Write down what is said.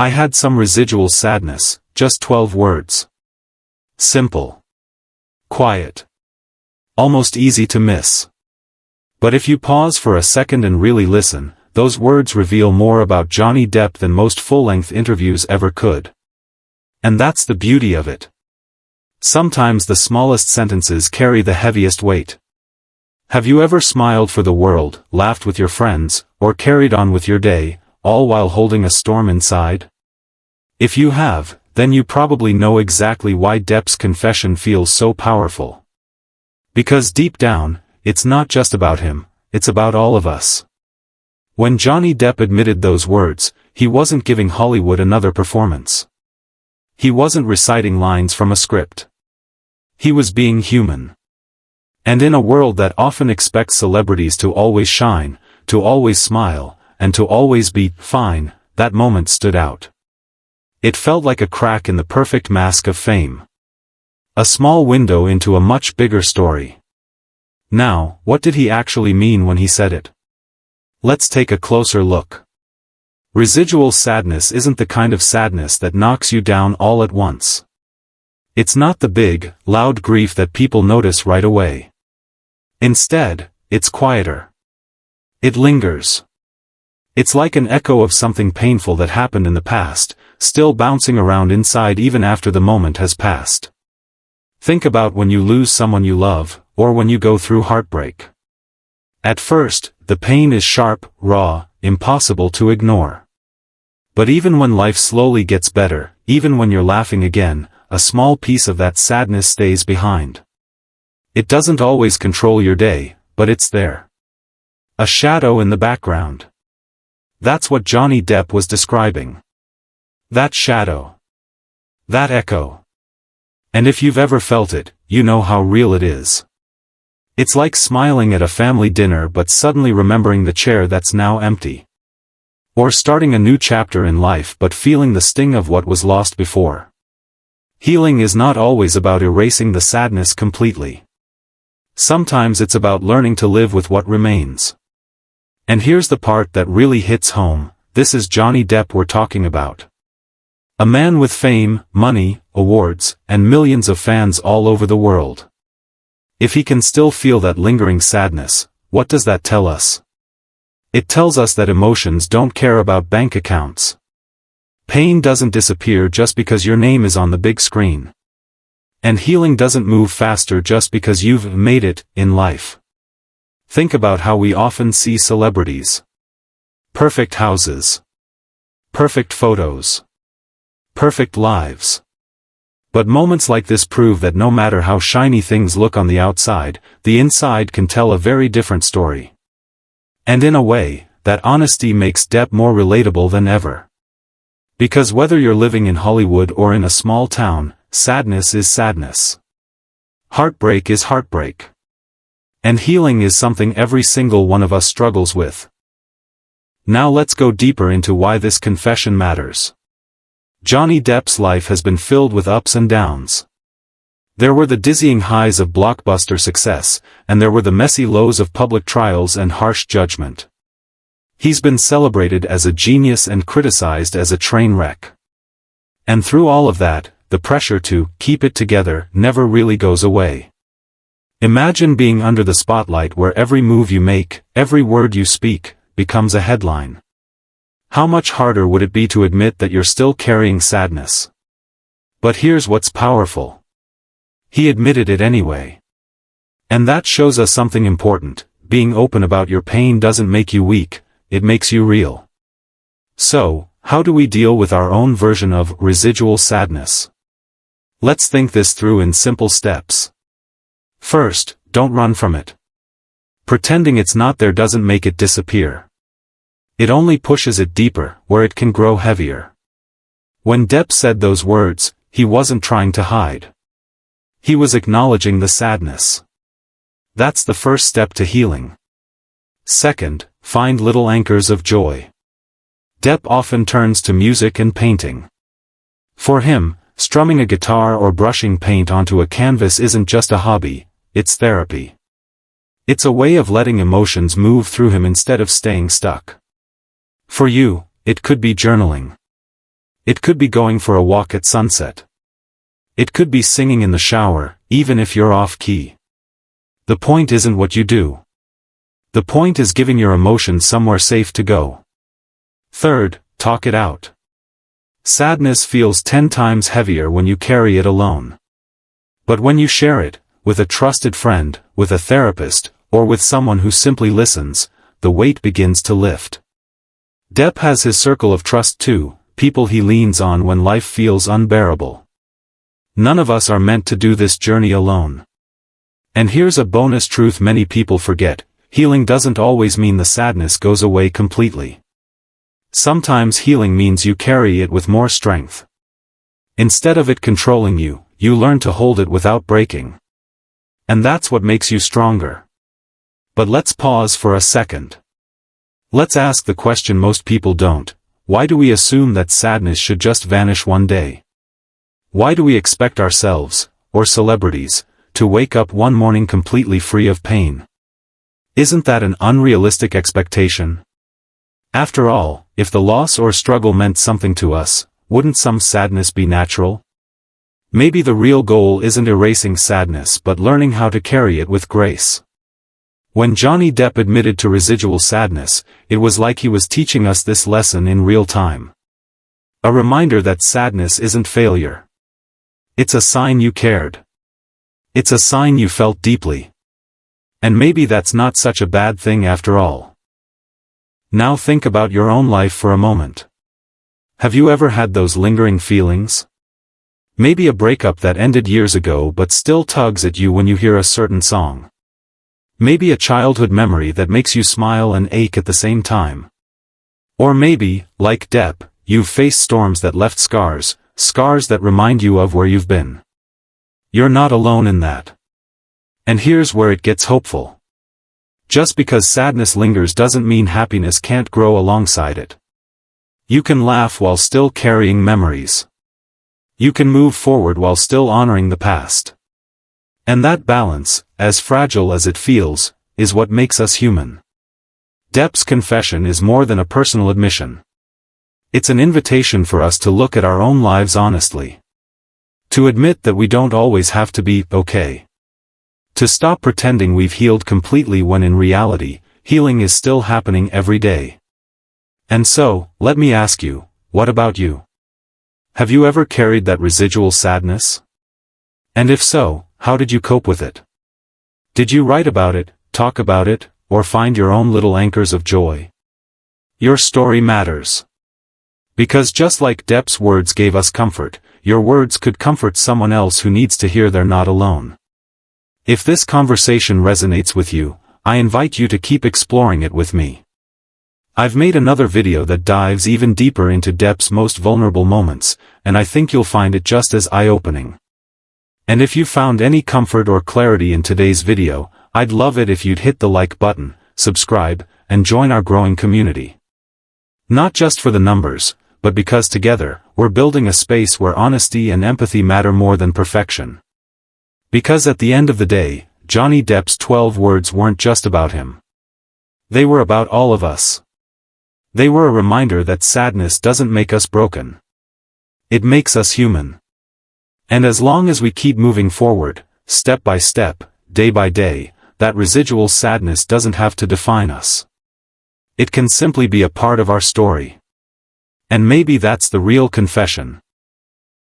I had some residual sadness, just 12 words. Simple. Quiet. Almost easy to miss. But if you pause for a second and really listen, those words reveal more about Johnny Depp than most full-length interviews ever could. And that's the beauty of it. Sometimes the smallest sentences carry the heaviest weight. Have you ever smiled for the world, laughed with your friends, or carried on with your day, all while holding a storm inside? If you have, then you probably know exactly why Depp's confession feels so powerful. Because deep down, it's not just about him, it's about all of us. When Johnny Depp admitted those words, he wasn't giving Hollywood another performance. He wasn't reciting lines from a script. He was being human. And in a world that often expects celebrities to always shine, to always smile, and to always be fine, that moment stood out. It felt like a crack in the perfect mask of fame. A small window into a much bigger story. Now, what did he actually mean when he said it? Let's take a closer look. Residual sadness isn't the kind of sadness that knocks you down all at once. It's not the big, loud grief that people notice right away. Instead, it's quieter. It lingers. It's like an echo of something painful that happened in the past, still bouncing around inside even after the moment has passed. Think about when you lose someone you love, or when you go through heartbreak. At first, the pain is sharp, raw, impossible to ignore. But even when life slowly gets better, even when you're laughing again, a small piece of that sadness stays behind. It doesn't always control your day, but it's there. A shadow in the background. That's what Johnny Depp was describing. That shadow. That echo. And if you've ever felt it, you know how real it is. It's like smiling at a family dinner but suddenly remembering the chair that's now empty. Or starting a new chapter in life but feeling the sting of what was lost before. Healing is not always about erasing the sadness completely. Sometimes it's about learning to live with what remains. And here's the part that really hits home, this is Johnny Depp we're talking about. A man with fame, money, awards, and millions of fans all over the world. If he can still feel that lingering sadness, what does that tell us? It tells us that emotions don't care about bank accounts. Pain doesn't disappear just because your name is on the big screen. And healing doesn't move faster just because you've made it in life. Think about how we often see celebrities. Perfect houses. Perfect photos. Perfect lives. But moments like this prove that no matter how shiny things look on the outside, the inside can tell a very different story. And in a way, that honesty makes Depp more relatable than ever. Because whether you're living in Hollywood or in a small town, sadness is sadness. Heartbreak is heartbreak. And healing is something every single one of us struggles with. Now let's go deeper into why this confession matters. Johnny Depp's life has been filled with ups and downs. There were the dizzying highs of blockbuster success, and there were the messy lows of public trials and harsh judgment. He's been celebrated as a genius and criticized as a train wreck. And through all of that, the pressure to keep it together never really goes away. Imagine being under the spotlight where every move you make, every word you speak, becomes a headline. How much harder would it be to admit that you're still carrying sadness? But here's what's powerful. He admitted it anyway. And that shows us something important. Being open about your pain doesn't make you weak, it makes you real. So, how do we deal with our own version of residual sadness? Let's think this through in simple steps. First, don't run from it. Pretending it's not there doesn't make it disappear. It only pushes it deeper, where it can grow heavier. When Depp said those words, he wasn't trying to hide. He was acknowledging the sadness. That's the first step to healing. Second, find little anchors of joy. Depp often turns to music and painting. For him, strumming a guitar or brushing paint onto a canvas isn't just a hobby, it's therapy. It's a way of letting emotions move through him instead of staying stuck. For you, it could be journaling. It could be going for a walk at sunset. It could be singing in the shower, even if you're off key. The point isn't what you do. The point is giving your emotions somewhere safe to go. Third, talk it out. Sadness feels 10 times heavier when you carry it alone. But when you share it, with a trusted friend, with a therapist, or with someone who simply listens, the weight begins to lift. Depp has his circle of trust too, people he leans on when life feels unbearable. None of us are meant to do this journey alone. And here's a bonus truth many people forget: healing doesn't always mean the sadness goes away completely. Sometimes healing means you carry it with more strength. Instead of it controlling you, you learn to hold it without breaking. And that's what makes you stronger. But let's pause for a second. Let's ask the question most people don't: why do we assume that sadness should just vanish one day? Why do we expect ourselves, or celebrities, to wake up one morning completely free of pain? Isn't that an unrealistic expectation? After all, if the loss or struggle meant something to us, wouldn't some sadness be natural? Maybe the real goal isn't erasing sadness but learning how to carry it with grace. When Johnny Depp admitted to residual sadness, it was like he was teaching us this lesson in real time. A reminder that sadness isn't failure. It's a sign you cared. It's a sign you felt deeply. And maybe that's not such a bad thing after all. Now think about your own life for a moment. Have you ever had those lingering feelings? Maybe a breakup that ended years ago but still tugs at you when you hear a certain song. Maybe a childhood memory that makes you smile and ache at the same time. Or maybe, like Depp, you've faced storms that left scars that remind you of where you've been. You're not alone in that. And here's where it gets hopeful. Just because sadness lingers doesn't mean happiness can't grow alongside it. You can laugh while still carrying memories. You can move forward while still honoring the past. And that balance, as fragile as it feels, is what makes us human. Depp's confession is more than a personal admission. It's an invitation for us to look at our own lives honestly. To admit that we don't always have to be okay. To stop pretending we've healed completely when in reality, healing is still happening every day. And so, let me ask you, what about you? Have you ever carried that residual sadness? And if so, how did you cope with it? Did you write about it, talk about it, or find your own little anchors of joy? Your story matters. Because just like Depp's words gave us comfort, your words could comfort someone else who needs to hear they're not alone. If this conversation resonates with you, I invite you to keep exploring it with me. I've made another video that dives even deeper into Depp's most vulnerable moments, and I think you'll find it just as eye-opening. And if you found any comfort or clarity in today's video, I'd love it if you'd hit the like button, subscribe, and join our growing community. Not just for the numbers, but because together, we're building a space where honesty and empathy matter more than perfection. Because at the end of the day, Johnny Depp's 12 words weren't just about him. They were about all of us. They were a reminder that sadness doesn't make us broken. It makes us human. And as long as we keep moving forward, step by step, day by day, that residual sadness doesn't have to define us. It can simply be a part of our story. And maybe that's the real confession.